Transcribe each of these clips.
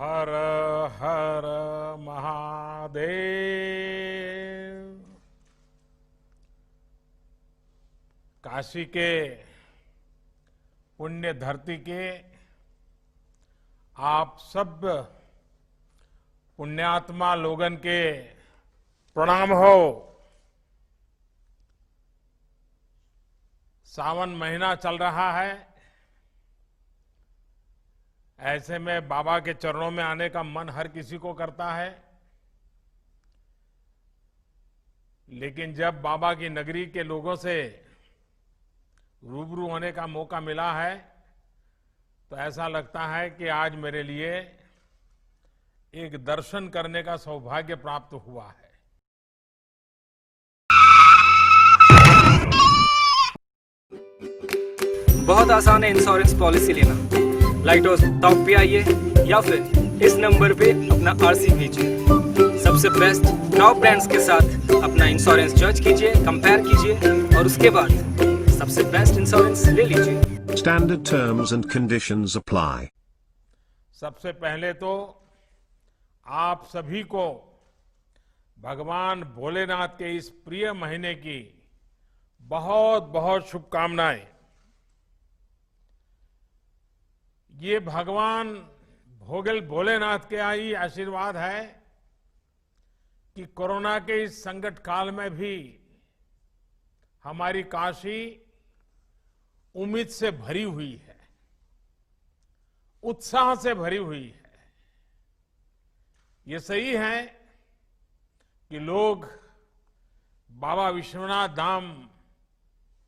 हर हर महादेव। काशी के पुण्य धरती के आप सब पुण्यात्मा लोगन के प्रणाम हो। सावन महीना चल रहा है, ऐसे में बाबा के चरणों में आने का मन हर किसी को करता है। लेकिन जब बाबा की नगरी के लोगों से रूबरू होने का मौका मिला है तो ऐसा लगता है कि आज मेरे लिए एक दर्शन करने का सौभाग्य प्राप्त हुआ है। बहुत आसान है इंश्योरेंस पॉलिसी लेना। लाइट हाउस टॉप पे आइए या फिर इस नंबर पे अपना आरसी भेजिए। सबसे बेस्ट टॉप ब्रांड्स के साथ अपना इंश्योरेंस जज कीजिए, कंपेयर कीजिए और उसके बाद सबसे बेस्ट इंश्योरेंस ले लीजिए। Standard terms and conditions apply. सबसे पहले तो आप सभी को भगवान भोलेनाथ के इस प्रिय महीने की बहुत बहुत शुभकामनाएं। ये भगवान भोलेनाथ के ही आशीर्वाद है कि कोरोना के इस संकट काल में भी हमारी काशी उम्मीद से भरी हुई है, उत्साह से भरी हुई है। ये सही है कि लोग बाबा विश्वनाथ धाम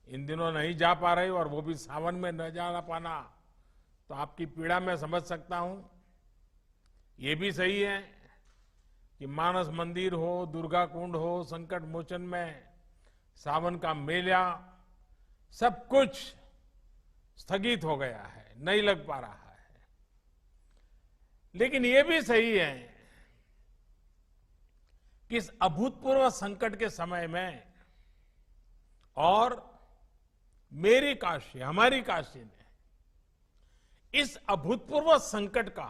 इन दिनों नहीं जा पा रहे और वो भी सावन में न जा पाना तो आपकी पीड़ा मैं समझ सकता हूं। ये भी सही है कि मानस मंदिर हो, दुर्गा कुंड हो, संकट मोचन में सावन का मेला सब कुछ स्थगित हो गया है, नहीं लग पा रहा है। लेकिन ये भी सही है कि इस अभूतपूर्व संकट के समय में और मेरी काशी, हमारी काशी ने इस अभूतपूर्व संकट का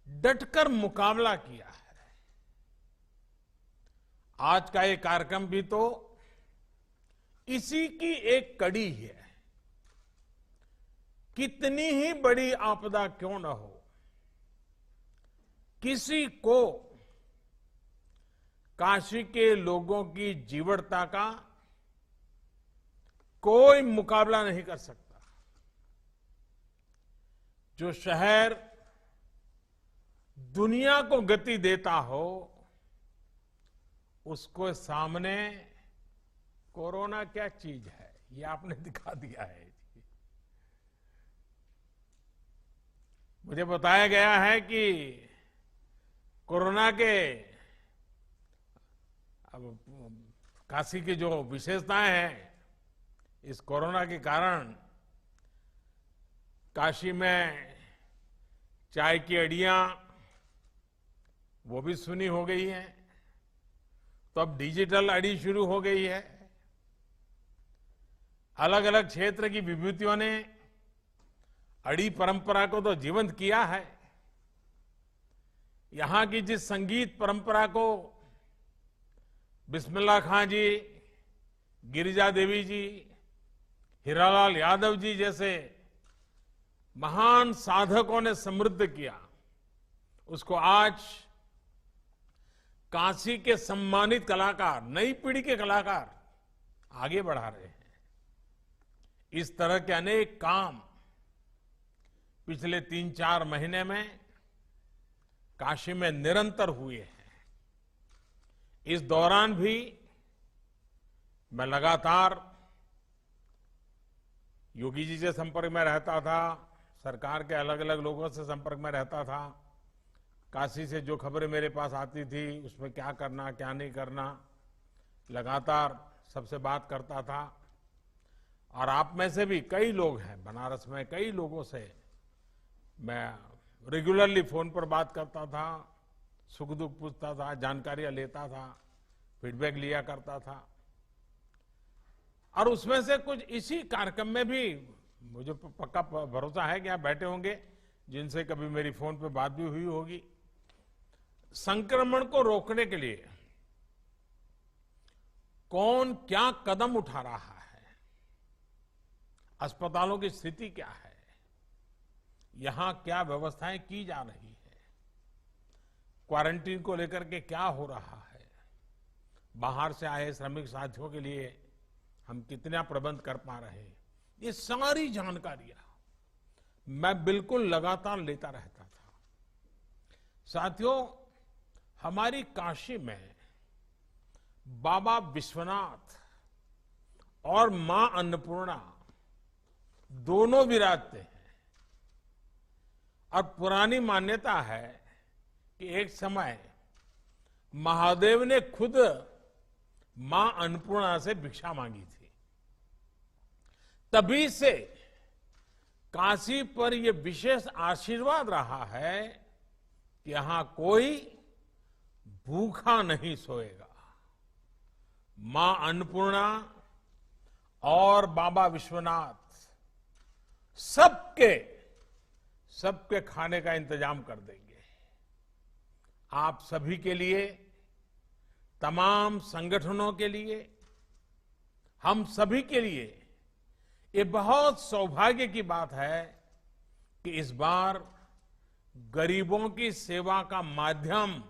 डटकर मुकाबला किया है। आज का ये कार्यक्रम भी तो इसी की एक कड़ी है। कितनी ही बड़ी आपदा क्यों न हो, किसी को काशी के लोगों की जीवटता का कोई मुकाबला नहीं कर सकता। जो शहर दुनिया को गति देता हो, उसको सामने कोरोना क्या चीज है, ये आपने दिखा दिया है। मुझे बताया गया है कि कोरोना के अब काशी की जो विशेषताएं हैं, इस कोरोना के कारण काशी में चाय की अड़ियां वो भी सुनी हो गई है, तो अब डिजिटल अड़ी शुरू हो गई है। अलग अलग क्षेत्र की विभूतियों ने अड़ी परंपरा को तो जीवंत किया है। यहां की जिस संगीत परंपरा को बिस्मिल्लाह खां जी, गिरिजा देवी जी, हीरालाल यादव जी जैसे महान साधकों ने समृद्ध किया, उसको आज काशी के सम्मानित कलाकार, नई पीढ़ी के कलाकार आगे बढ़ा रहे हैं। इस तरह के अनेक काम पिछले 3-4 महीने में काशी में निरंतर हुए हैं। इस दौरान भी मैं लगातार योगी जी से संपर्क में रहता था, सरकार के अलग अलग लोगों से संपर्क में रहता था। काशी से जो खबरें मेरे पास आती थी उसमें क्या करना क्या नहीं करना, लगातार सबसे बात करता था। और आप में से भी कई लोग हैं, बनारस में कई लोगों से मैं रेगुलरली फोन पर बात करता था, सुख दुख पूछता था, जानकारियां लेता था, फीडबैक लिया करता था। और उसमें से कुछ इसी कार्यक्रम में भी मुझे पक्का भरोसा है कि आप बैठे होंगे, जिनसे कभी मेरी फोन पे बात भी हुई होगी, संक्रमण को रोकने के लिए कौन क्या कदम उठा रहा है, अस्पतालों की स्थिति क्या है, यहां क्या व्यवस्थाएं की जा रही है, क्वारंटीन को लेकर के क्या हो रहा है, बाहर से आए श्रमिक साथियों के लिए हम कितना प्रबंध कर पा रहे हैं, ये सारी जानकारियां मैं बिल्कुल लगातार लेता रहता था। साथियों, हमारी काशी में बाबा विश्वनाथ और मां अन्नपूर्णा दोनों विराजते हैं और पुरानी मान्यता है कि एक समय महादेव ने खुद मां अन्नपूर्णा से भिक्षा मांगी थी। तभी से काशी पर यह विशेष आशीर्वाद रहा है कि यहां कोई भूखा नहीं सोएगा। मां अन्नपूर्णा और बाबा विश्वनाथ सबके खाने का इंतजाम कर देंगे। आप सभी के लिए, तमाम संगठनों के लिए, हम सभी के लिए ये बहुत सौभाग्य की बात है कि इस बार गरीबों की सेवा का माध्यम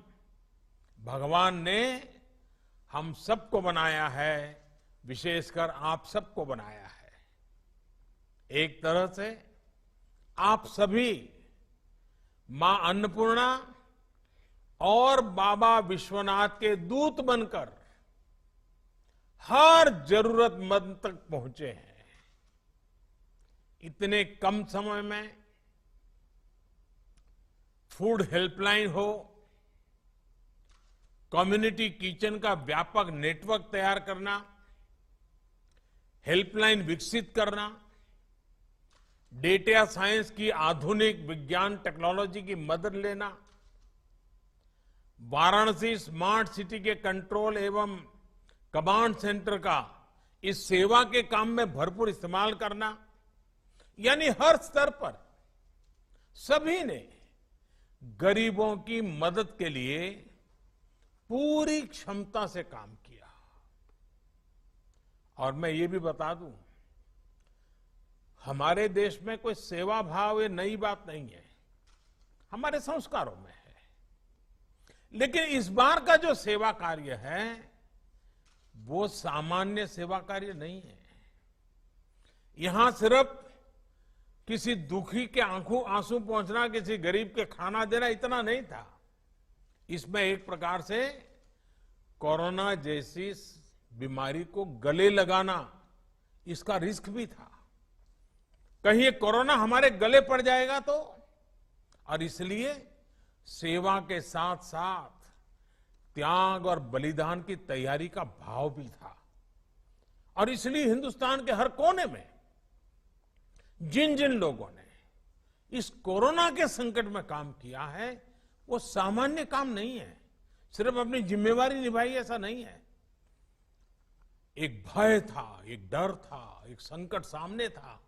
भगवान ने हम सबको बनाया है, विशेषकर आप सबको बनाया है। एक तरह से आप सभी मां अन्नपूर्णा और बाबा विश्वनाथ के दूत बनकर हर जरूरतमंद तक पहुंचे हैं। इतने कम समय में फूड हेल्पलाइन हो, कम्युनिटी किचन का व्यापक नेटवर्क तैयार करना, हेल्पलाइन विकसित करना, डेटा साइंस की आधुनिक विज्ञान टेक्नोलॉजी की मदद लेना, वाराणसी स्मार्ट सिटी के कंट्रोल एवं कमांड सेंटर का इस सेवा के काम में भरपूर इस्तेमाल करना, यानी हर स्तर पर सभी ने गरीबों की मदद के लिए पूरी क्षमता से काम किया। और मैं ये भी बता दूं, हमारे देश में कोई सेवा भाव ये नई बात नहीं है, हमारे संस्कारों में है। लेकिन इस बार का जो सेवा कार्य है वो सामान्य सेवा कार्य नहीं है। यहां सिर्फ किसी दुखी के आंखों आंसू पहुंचना, किसी गरीब के खाना देना, इतना नहीं था। इसमें एक प्रकार से कोरोना जैसी बीमारी को गले लगाना, इसका रिस्क भी था। कहीं ये कोरोना हमारे गले पड़ जाएगा तो, और इसलिए सेवा के साथ साथ त्याग और बलिदान की तैयारी का भाव भी था। और इसलिए हिंदुस्तान के हर कोने में जिन जिन लोगों ने इस कोरोना के संकट में काम किया है वो सामान्य काम नहीं है। सिर्फ अपनी जिम्मेवारी निभाई ऐसा नहीं है। एक भय था, एक डर था, एक संकट सामने था,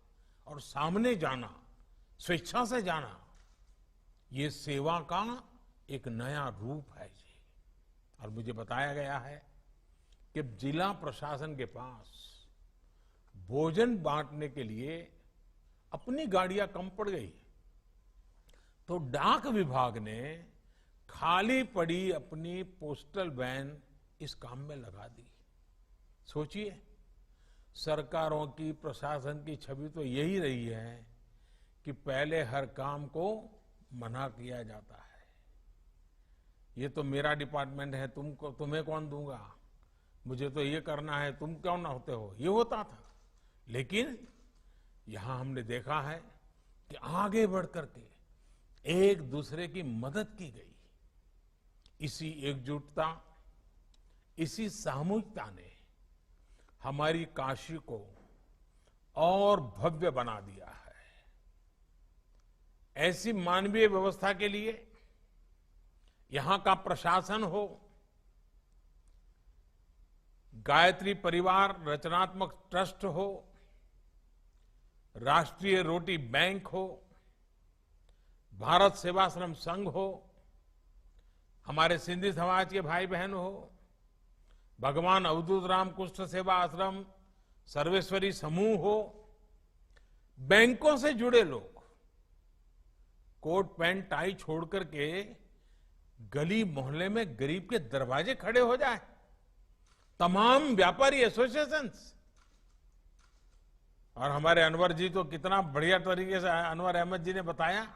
और सामने जाना, स्वेच्छा से जाना, ये सेवा का एक नया रूप है जी। और मुझे बताया गया है कि जिला प्रशासन के पास भोजन बांटने के लिए अपनी गाड़ियां कम पड़ गई, तो डाक विभाग ने खाली पड़ी अपनी पोस्टल वैन इस काम में लगा दी। सोचिए, सरकारों की, प्रशासन की छवि तो यही रही है कि पहले हर काम को मना किया जाता है। ये तो मेरा डिपार्टमेंट है, तुम्हें कौन दूंगा, मुझे तो ये करना है, तुम क्यों ना होते हो, ये होता था। लेकिन यहां हमने देखा है कि आगे बढ़ करके एक दूसरे की मदद की गई। इसी एकजुटता, इसी सामूहिकता ने हमारी काशी को और भव्य बना दिया है। ऐसी मानवीय व्यवस्था के लिए यहां का प्रशासन हो, गायत्री परिवार रचनात्मक ट्रस्ट हो, राष्ट्रीय रोटी बैंक हो, भारत सेवाश्रम संघ हो, हमारे सिंधी समाज के भाई बहन हो, भगवान अवधूत राम कुष्ठ सेवा आश्रम, सर्वेश्वरी समूह हो, बैंकों से जुड़े लोग कोट पैंट टाई छोड़ करके गली मोहल्ले में गरीब के दरवाजे खड़े हो जाए, तमाम व्यापारी एसोसिएशंस। और हमारे अनवर जी तो कितना बढ़िया तरीके से अनवर अहमद जी ने बताया,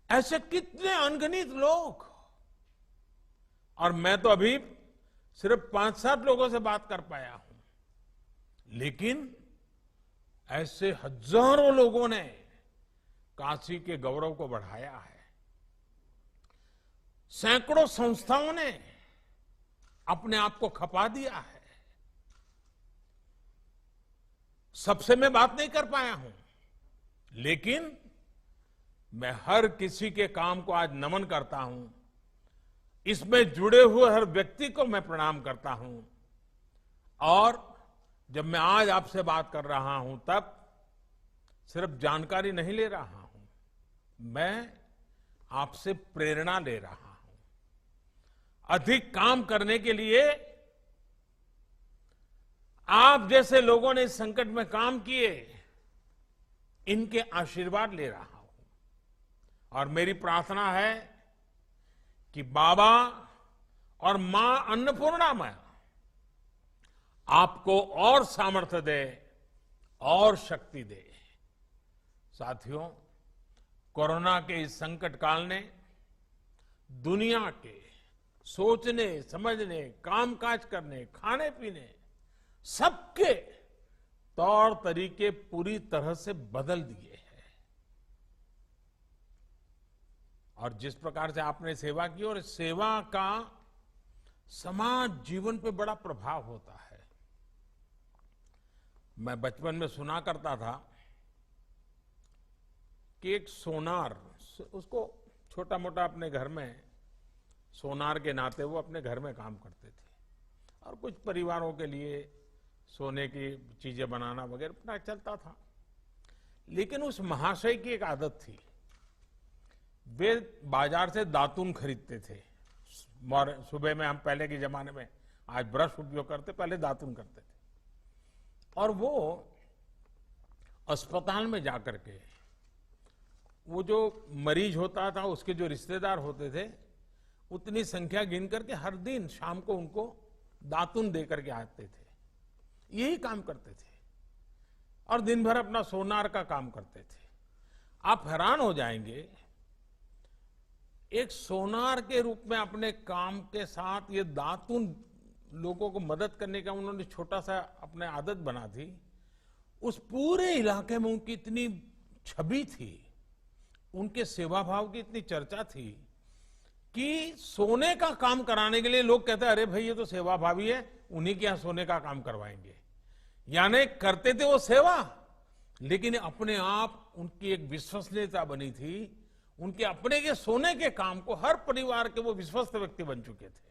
ऐसे कितने अनगिनत लोग। और मैं तो अभी सिर्फ 5-7 लोगों से बात कर पाया हूं, लेकिन ऐसे हजारों लोगों ने काशी के गौरव को बढ़ाया है। सैकड़ों संस्थाओं ने अपने आप को खपा दिया है। सबसे मैं बात नहीं कर पाया हूं, लेकिन मैं हर किसी के काम को आज नमन करता हूं। इसमें जुड़े हुए हर व्यक्ति को मैं प्रणाम करता हूं। और जब मैं आज आपसे बात कर रहा हूं, तब सिर्फ जानकारी नहीं ले रहा हूं, मैं आपसे प्रेरणा ले रहा हूं। अधिक काम करने के लिए आप जैसे लोगों ने इस संकट में काम किए, इनके आशीर्वाद ले रहा हूं। और मेरी प्रार्थना है कि बाबा और मां अन्नपूर्णामय आपको और सामर्थ्य दे और शक्ति दे। साथियों, कोरोना के इस संकट काल ने दुनिया के सोचने, समझने, कामकाज करने, खाने पीने, सबके तौर तरीके पूरी तरह से बदल दिए हैं। और जिस प्रकार से आपने सेवा की, और सेवा का समाज जीवन पे बड़ा प्रभाव होता है। मैं बचपन में सुना करता था कि एक सोनार, उसको छोटा मोटा अपने घर में सोनार के नाते वो अपने घर में काम करते थे, और कुछ परिवारों के लिए सोने की चीजें बनाना वगैरह अपना चलता था। लेकिन उस महाशय की एक आदत थी, वे बाजार से दातुन खरीदते थे। सुबह में, हम पहले के जमाने में आज ब्रश उपयोग करते, पहले दातुन करते थे। और वो अस्पताल में जाकर के वो जो मरीज होता था, उसके जो रिश्तेदार होते थे, उतनी संख्या गिन करके हर दिन शाम को उनको दातुन दे करके आते थे। यही काम करते थे और दिन भर अपना सोनार का काम करते थे। आप हैरान हो जाएंगे, एक सोनार के रूप में अपने काम के साथ ये दातुन लोगों को मदद करने का उन्होंने छोटा सा अपने आदत बना थी। उस पूरे इलाके में उनकी इतनी छवि थी, उनके सेवा भाव की इतनी चर्चा थी कि सोने का काम कराने के लिए लोग कहते, अरे भाई ये तो सेवा भावी है, उन्हीं के यहां सोने का काम करवाएंगे। यानी करते थे वो सेवा, लेकिन अपने आप उनकी एक विश्वसनीयता बनी थी। उनके अपने के सोने के काम को हर परिवार के वो विश्वस्त व्यक्ति बन चुके थे।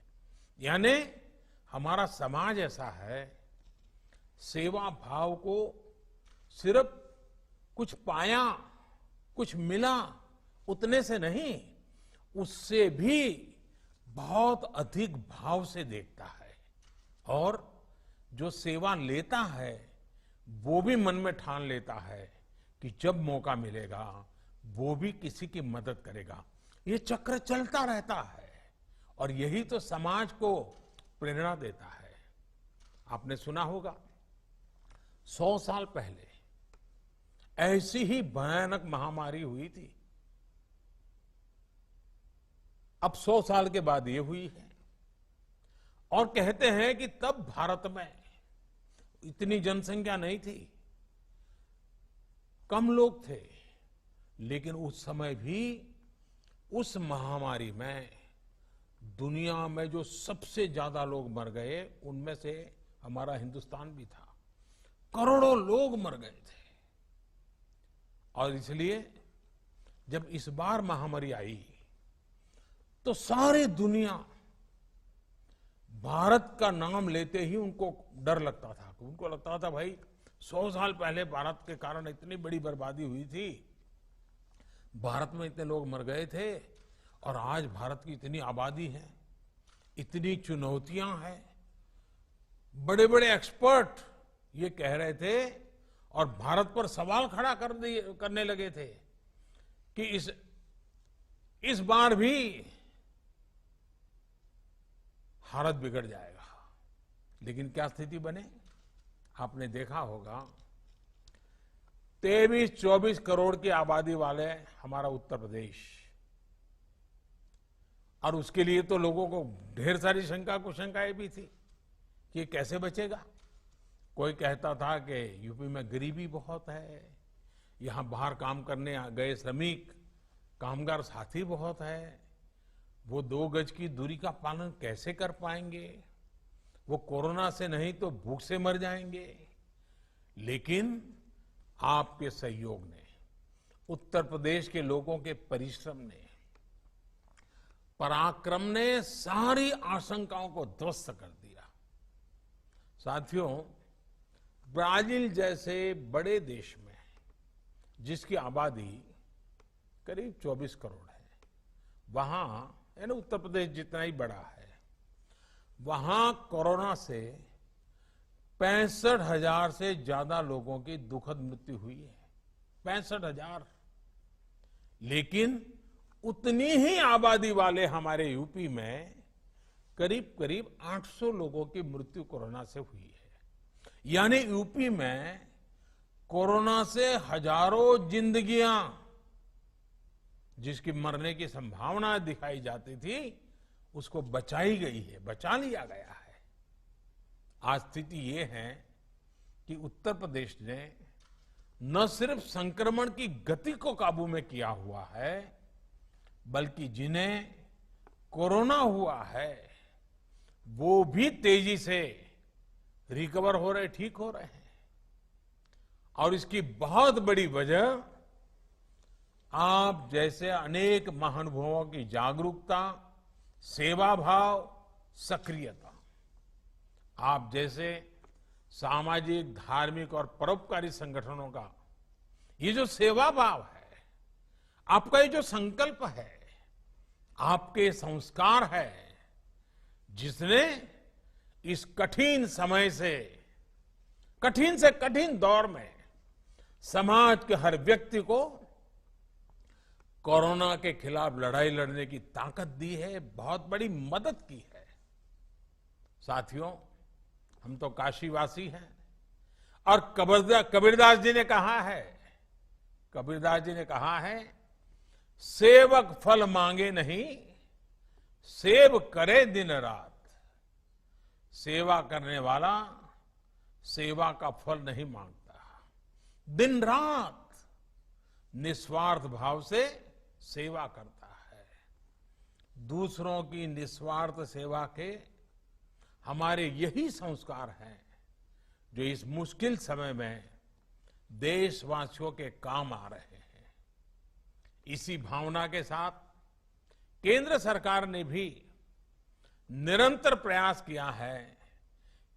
यानी हमारा समाज ऐसा है, सेवा भाव को सिर्फ कुछ पाया, कुछ मिला, उतने से नहीं, उससे भी बहुत अधिक भाव से देखता है। और जो सेवा लेता है वो भी मन में ठान लेता है कि जब मौका मिलेगा वो भी किसी की मदद करेगा। ये चक्र चलता रहता है और यही तो समाज को प्रेरणा देता है। आपने सुना होगा 100 साल पहले ऐसी ही भयानक महामारी हुई थी। अब 100 साल के बाद ये हुई है। और कहते हैं कि तब भारत में इतनी जनसंख्या नहीं थी, कम लोग थे, लेकिन उस समय भी उस महामारी में दुनिया में जो सबसे ज्यादा लोग मर गए, उनमें से हमारा हिंदुस्तान भी था। करोड़ों लोग मर गए थे। और इसलिए जब इस बार महामारी आई तो सारी दुनिया भारत का नाम लेते ही उनको डर लगता था। उनको लगता था भाई 100 साल पहले भारत के कारण इतनी बड़ी बर्बादी हुई थी, भारत में इतने लोग मर गए थे और आज भारत की इतनी आबादी है, इतनी चुनौतियां हैं। बड़े बड़े एक्सपर्ट ये कह रहे थे और भारत पर सवाल खड़ा करने लगे थे कि इस बार भी हालत बिगड़ जाएगा। लेकिन क्या स्थिति बने? आपने देखा होगा 23-24 करोड़ की आबादी वाले हमारा उत्तर प्रदेश, और उसके लिए तो लोगों को ढेर सारी कुशंकाएं भी थी कि ये कैसे बचेगा। कोई कहता था कि यूपी में गरीबी बहुत है, यहां बाहर काम करने गए श्रमिक कामगार साथी बहुत है, वो 2 गज की दूरी का पालन कैसे कर पाएंगे, वो कोरोना से नहीं तो भूख से मर जाएंगे। लेकिन आपके सहयोग ने, उत्तर प्रदेश के लोगों के परिश्रम ने, पराक्रम ने सारी आशंकाओं को ध्वस्त कर दिया। साथियों, ब्राजील जैसे बड़े देश में जिसकी आबादी करीब 24 करोड़ है, वहां यानी उत्तर प्रदेश जितना ही बड़ा है, वहां कोरोना से 65,000 से ज्यादा लोगों की दुखद मृत्यु हुई है। 65,000। लेकिन उतनी ही आबादी वाले हमारे यूपी में करीब करीब 800 लोगों की मृत्यु कोरोना से हुई है। यानी यूपी में कोरोना से हजारों जिंदगियां जिसकी मरने की संभावना दिखाई जाती थी, उसको बचाई गई है, बचा लिया गया है। आज स्थिति ये है कि उत्तर प्रदेश ने न सिर्फ संक्रमण की गति को काबू में किया हुआ है, बल्कि जिन्हें कोरोना हुआ है वो भी तेजी से रिकवर हो रहे, ठीक हो रहे हैं। और इसकी बहुत बड़ी वजह आप जैसे अनेक महानुभावों की जागरूकता, सेवा भाव, सक्रियता, आप जैसे सामाजिक, धार्मिक और परोपकारी संगठनों का ये जो सेवा भाव है, आपका ये जो संकल्प है, आपके संस्कार है, जिसने इस कठिन समय से कठिन दौर में समाज के हर व्यक्ति को कोरोना के खिलाफ लड़ाई लड़ने की ताकत दी है, बहुत बड़ी मदद की है। साथियों, हम तो काशीवासी हैं और कबीरदास जी ने कहा है, सेवक फल मांगे नहीं, सेव करे दिन रात। सेवा करने वाला सेवा का फल नहीं मांगता, दिन रात निस्वार्थ भाव से सेवा करता है। दूसरों की निस्वार्थ सेवा के हमारे यही संस्कार हैं जो इस मुश्किल समय में देशवासियों के काम आ रहे हैं। इसी भावना के साथ केंद्र सरकार ने भी निरंतर प्रयास किया है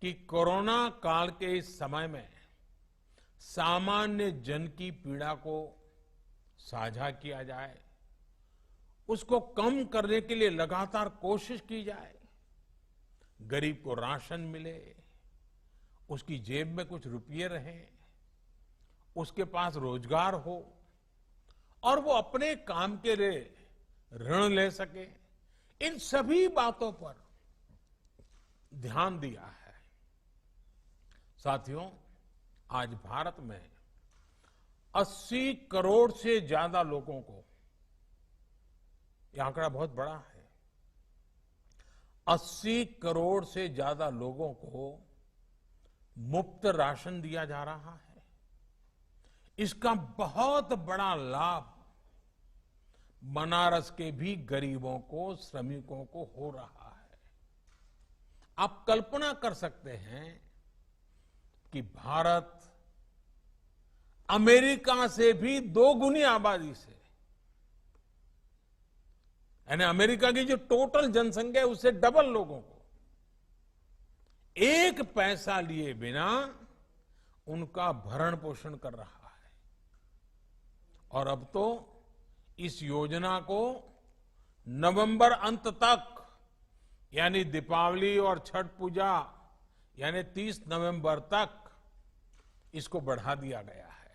कि कोरोना काल के इस समय में सामान्य जन की पीड़ा को साझा किया जाए, उसको कम करने के लिए लगातार कोशिश की जाए। गरीब को राशन मिले, उसकी जेब में कुछ रुपये रहें, उसके पास रोजगार हो और वो अपने काम के लिए ऋण ले सके। इन सभी बातों पर ध्यान दिया है। साथियों, आज भारत में 80 करोड़ से ज्यादा लोगों को, यह आंकड़ा बहुत बड़ा है, 80 करोड़ से ज्यादा लोगों को मुफ्त राशन दिया जा रहा है। इसका बहुत बड़ा लाभ बनारस के भी गरीबों को, श्रमिकों को हो रहा है। आप कल्पना कर सकते हैं कि भारत अमेरिका से भी 2 गुनी आबादी से, यानी अमेरिका की जो टोटल जनसंख्या है उससे डबल लोगों को एक पैसा लिए बिना उनका भरण पोषण कर रहा है। और अब तो इस योजना को नवंबर अंत तक यानी दीपावली और छठ पूजा यानी 30 नवंबर तक इसको बढ़ा दिया गया है।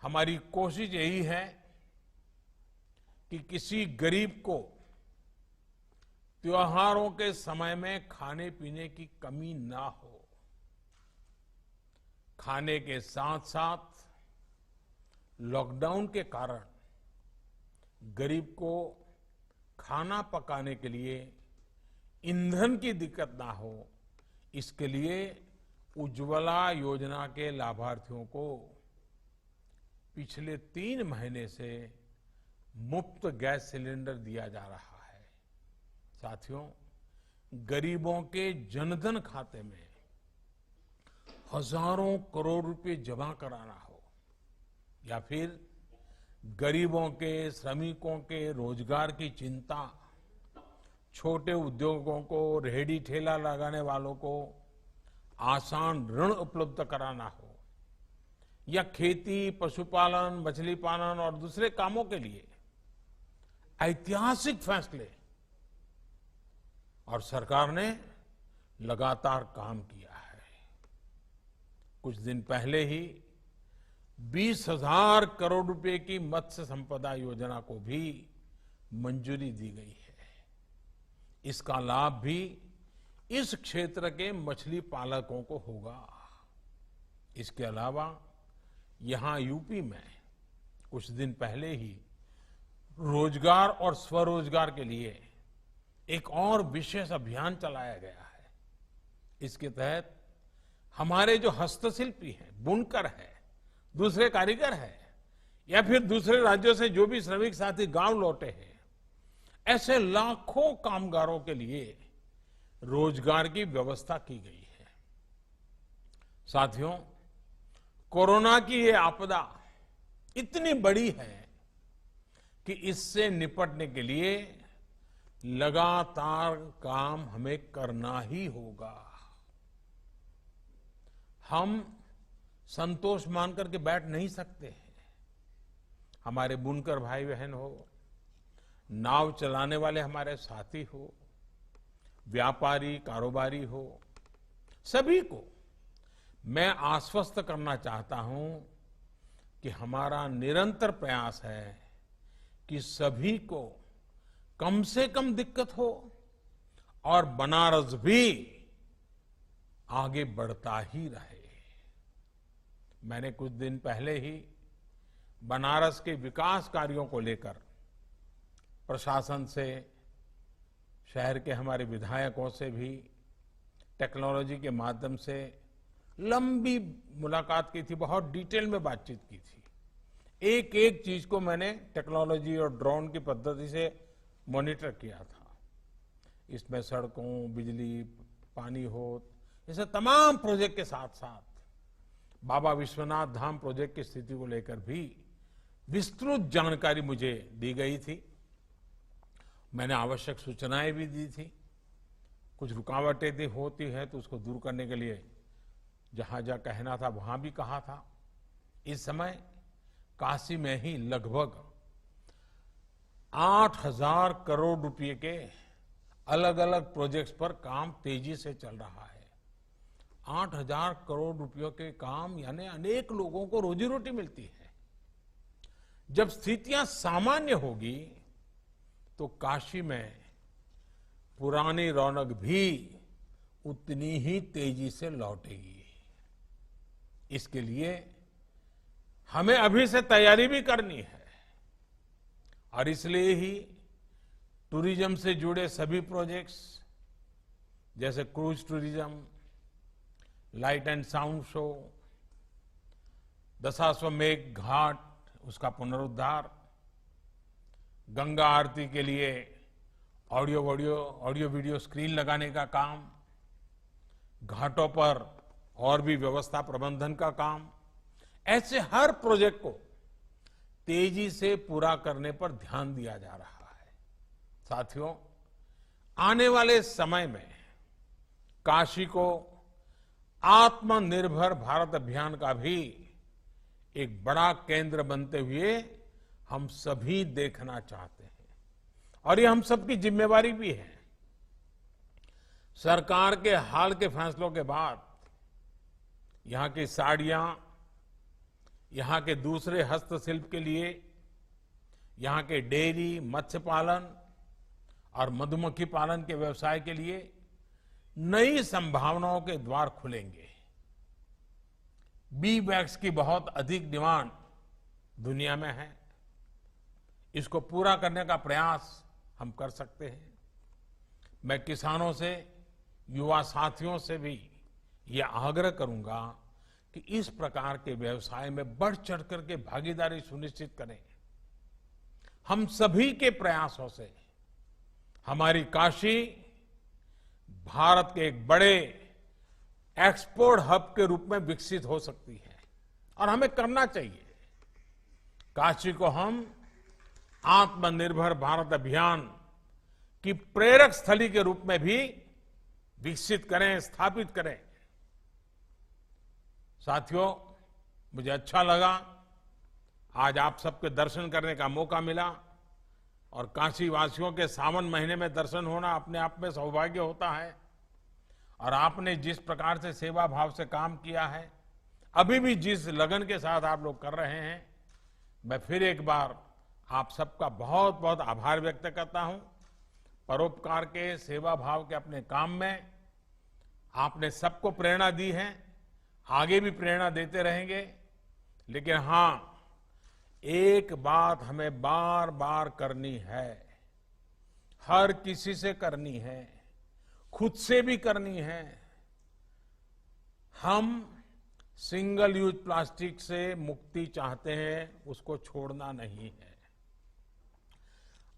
हमारी कोशिश यही है कि किसी गरीब को त्योहारों के समय में खाने पीने की कमी ना हो। खाने के साथ साथ लॉकडाउन के कारण गरीब को खाना पकाने के लिए ईंधन की दिक्कत ना हो, इसके लिए उज्ज्वला योजना के लाभार्थियों को पिछले 3 महीने से मुफ्त गैस सिलेंडर दिया जा रहा है। साथियों, गरीबों के जनधन खाते में हजारों करोड़ रुपए जमा कराना हो या फिर गरीबों के, श्रमिकों के रोजगार की चिंता, छोटे उद्योगों को, रेहड़ी ठेला लगाने वालों को आसान ऋण उपलब्ध कराना हो या खेती, पशुपालन, मछली पालन और दूसरे कामों के लिए ऐतिहासिक फैसले और सरकार ने लगातार काम किया है। कुछ दिन पहले ही 20,000 करोड़ रुपए की मत्स्य संपदा योजना को भी मंजूरी दी गई है। इसका लाभ भी इस क्षेत्र के मछली पालकों को होगा। इसके अलावा यहां यूपी में कुछ दिन पहले ही रोजगार और स्वरोजगार के लिए एक और विशेष अभियान चलाया गया है। इसके तहत हमारे जो हस्तशिल्पी हैं, बुनकर है, दूसरे कारीगर है या फिर दूसरे राज्यों से जो भी श्रमिक साथी गांव लौटे हैं, ऐसे लाखों कामगारों के लिए रोजगार की व्यवस्था की गई है। साथियों, कोरोना की ये आपदा इतनी बड़ी है कि इससे निपटने के लिए लगातार काम हमें करना ही होगा। हम संतोष मान करके बैठ नहीं सकते हैं। हमारे बुनकर भाई बहन हो, नाव चलाने वाले हमारे साथी हो, व्यापारी, कारोबारी हो, सभी को मैं आश्वस्त करना चाहता हूं कि हमारा निरंतर प्रयास है कि सभी को कम से कम दिक्कत हो और बनारस भी आगे बढ़ता ही रहे। मैंने कुछ दिन पहले ही बनारस के विकास कार्यों को लेकर प्रशासन से, शहर के हमारे विधायकों से भी टेक्नोलॉजी के माध्यम से लंबी मुलाकात की थी, बहुत डिटेल में बातचीत की थी। एक एक चीज को मैंने टेक्नोलॉजी और ड्रोन की पद्धति से मॉनिटर किया था। इसमें सड़कों, बिजली, पानी हो, ऐसे तमाम प्रोजेक्ट के साथ साथ बाबा विश्वनाथ धाम प्रोजेक्ट की स्थिति को लेकर भी विस्तृत जानकारी मुझे दी गई थी। मैंने आवश्यक सूचनाएं भी दी थी। कुछ रुकावटें भी होती है तो उसको दूर करने के लिए जहां जहां कहना था वहां भी कहा था। इस समय काशी में ही लगभग 8,000 करोड़ रुपए के अलग अलग प्रोजेक्ट्स पर काम तेजी से चल रहा है। 8,000 करोड़ रुपयों के काम यानी अनेक लोगों को रोजी रोटी मिलती है। जब स्थितियां सामान्य होगी तो काशी में पुरानी रौनक भी उतनी ही तेजी से लौटेगी। इसके लिए हमें अभी से तैयारी भी करनी है और इसलिए ही टूरिज्म से जुड़े सभी प्रोजेक्ट्स जैसे cruise tourism, light and sound show, Dashashwamedh Ghat उसका पुनरुद्धार, गंगा आरती के लिए ऑडियो वीडियो स्क्रीन लगाने का काम, घाटों पर और भी व्यवस्था प्रबंधन का काम, ऐसे हर प्रोजेक्ट को तेजी से पूरा करने पर ध्यान दिया जा रहा है। साथियों, आने वाले समय में काशी को आत्मनिर्भर भारत अभियान का भी एक बड़ा केंद्र बनते हुए हम सभी देखना चाहते हैं और ये हम सबकी जिम्मेवारी भी है। सरकार के हाल के फैसलों के बाद यहां की साड़ियां, यहां के दूसरे हस्तशिल्प के लिए, यहां के डेयरी, मत्स्य पालन और मधुमक्खी पालन के व्यवसाय के लिए नई संभावनाओं के द्वार खुलेंगे। बी वैक्स की बहुत अधिक डिमांड दुनिया में है। इसको पूरा करने का प्रयास हम कर सकते हैं। मैं किसानों से, युवा साथियों से भी ये आग्रह करूंगा कि इस प्रकार के व्यवसाय में बढ़ चढ़कर के भागीदारी सुनिश्चित करें। हम सभी के प्रयासों से हमारी काशी भारत के एक बड़े एक्सपोर्ट हब के रूप में विकसित हो सकती है और हमें करना चाहिए। काशी को हम आत्मनिर्भर भारत अभियान की प्रेरक स्थली के रूप में भी विकसित करें, स्थापित करें। साथियों, मुझे अच्छा लगा आज आप सबके दर्शन करने का मौका मिला और काशी वासियों के सावन महीने में दर्शन होना अपने आप में सौभाग्य होता है। और आपने जिस प्रकार से सेवा भाव से काम किया है, अभी भी जिस लगन के साथ आप लोग कर रहे हैं, मैं फिर एक बार आप सबका बहुत बहुत आभार व्यक्त करता हूं। परोपकार के, सेवा भाव के अपने काम में आपने सबको प्रेरणा दी है, आगे भी प्रेरणा देते रहेंगे। लेकिन हां, एक बात हमें बार बार करनी है, हर किसी से करनी है, खुद से भी करनी है। हम सिंगल यूज प्लास्टिक से मुक्ति चाहते हैं, उसको छोड़ना नहीं है।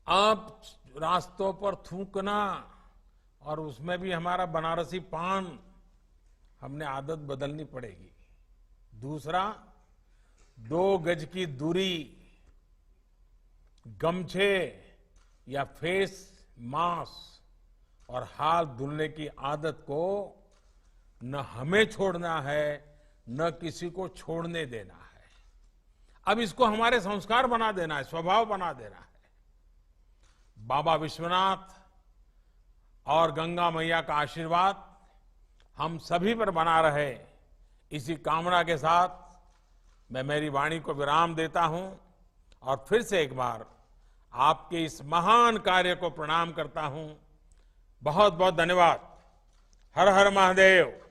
अब रास्तों पर थूकना और उसमें भी हमारा बनारसी पान, हमने आदत बदलनी पड़ेगी। दूसरा, 2 गज की दूरी, गमछे या फेस मास्क और हाथ धुलने की आदत को न हमें छोड़ना है, न किसी को छोड़ने देना है। अब इसको हमारे संस्कार बना देना है, स्वभाव बना देना है। बाबा विश्वनाथ और गंगा मैया का आशीर्वाद हम सभी पर बना रहे, इसी कामना के साथ मैं मेरी वाणी को विराम देता हूं और फिर से एक बार आपके इस महान कार्य को प्रणाम करता हूं। बहुत बहुत धन्यवाद। हर हर महादेव।